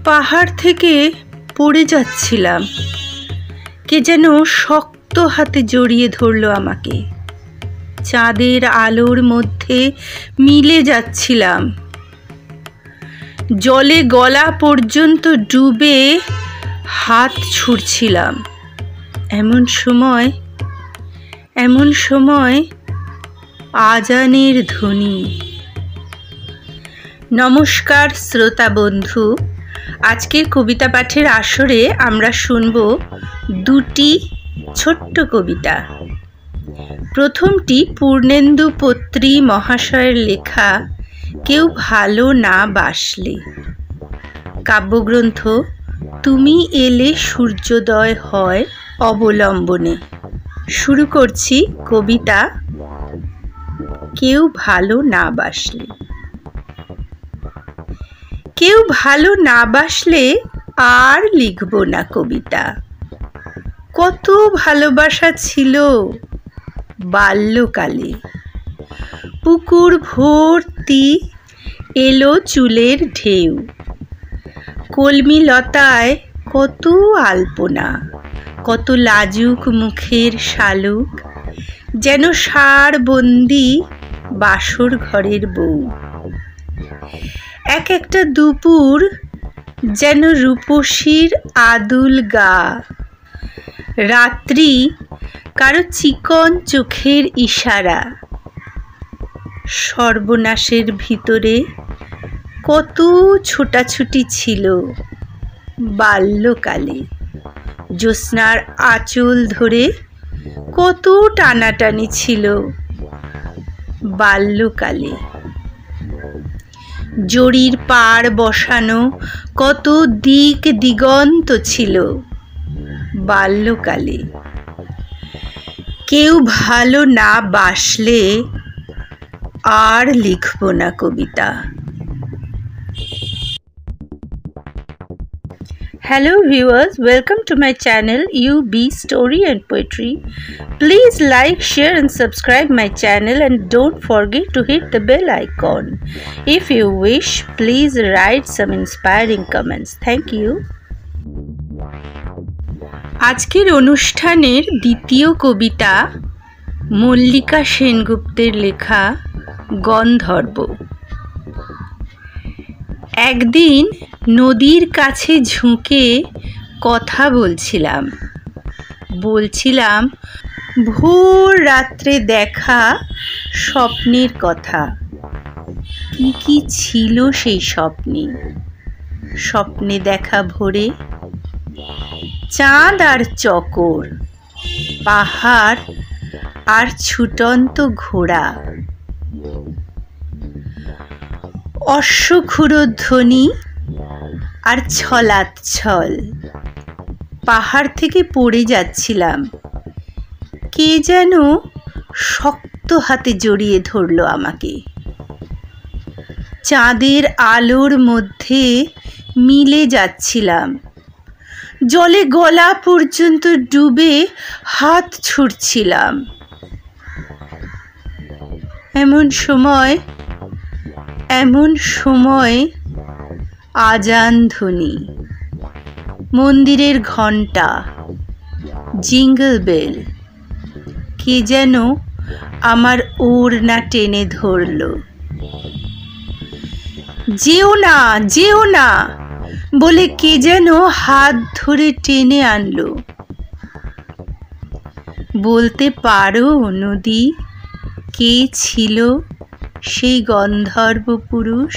পাহাড় থেকে পড়ে যাচ্ছিলাম, কে যেন শক্ত হাতে জড়িয়ে ধরলো আমাকে। চাঁদের আলোর মধ্যে মিলে যাচ্ছিলাম, জলে গলা পর্যন্ত ডুবে হাত ছুঁড়ছিলাম। এমন সময় আজানের ধ্বনি। নমস্কার শ্রোতা বন্ধু, আজকের কবিতা পাঠের আসরে আমরা শুনব দুটি ছোট্ট কবিতা। প্রথমটি পূর্ণেন্দু পত্রী মহাশয়ের লেখা কেউ ভালো না বাসলে। কাব্যগ্রন্থ তুমি এলে সূর্যোদয় হয় অবলম্বনে। শুরু করছি কবিতা কেউ ভালো না বাসলে। কেউ ভালো না বাসলে আর লিখব না কবিতা। কত ভালোবাসা ছিল বাল্যকালে। পুকুর ভর্তি এলো চুলের ঢেউ। কলমি লতায় কত আলপনা, কত লাজুক মুখের শালুক, যেন ষাঁড়বন্দি বাসর ঘরের বউ। এক একটা দুপুর যেন রূপসীর আদুল গা। রাত্রি কারো চিকন চোখের ইশারা। সর্বনাশের ভিতরে কত ছোটাছুটি ছিল বাল্যকালে। জ্যোৎস্নার আঁচল ধরে কত টানাটানি ছিল বাল্যকালে। জরির পাড় বসানো কত দিক দিগন্ত ছিল বাল্যকালে। কেউ ভালো না বাসলে আর লিখব না কবিতা। Hello viewers, welcome to my channel UB Story and Poetry. Please like, share and subscribe my channel and don't forget to hit the bell icon. If you wish, please write some inspiring comments. Thank you. আজকের অনুষ্ঠানের দ্বিতীয় কবিতা মল্লিকা সেনগুপ্তের লেখা গন্ধর্ব। একদিন নদীর কাছে ঝুঁকে কথা বলছিলাম ভোর রাত্রে দেখা স্বপ্নের কথা। কি কি ছিল সেই স্বপ্নে দেখা ভোরে? চাঁদ আর চকর, পাহাড় আর ছুটন্ত ঘোড়া, অশ্বক্ষুরধ্বনি আর ছলাৎছল। পাহাড় থেকে পড়ে যাচ্ছিলাম, কে যেন শক্ত হাতে জড়িয়ে ধরলো আমাকে। চাঁদের আলোর মধ্যে মিলে যাচ্ছিলাম, জলে গলা পর্যন্ত ডুবে হাত ছুঁড়ছিলাম। এমন সময় আজান ধ্বনি। মন্দিরের ঘণ্টা, জিঙ্গল বেল, কে যেন আমার ওড়না টেনে ধরল। যেও না বলে কে যেন হাত ধরে টেনে আনলো। বলতে পারো নদী, কে ছিল সেই গন্ধর্ব পুরুষ?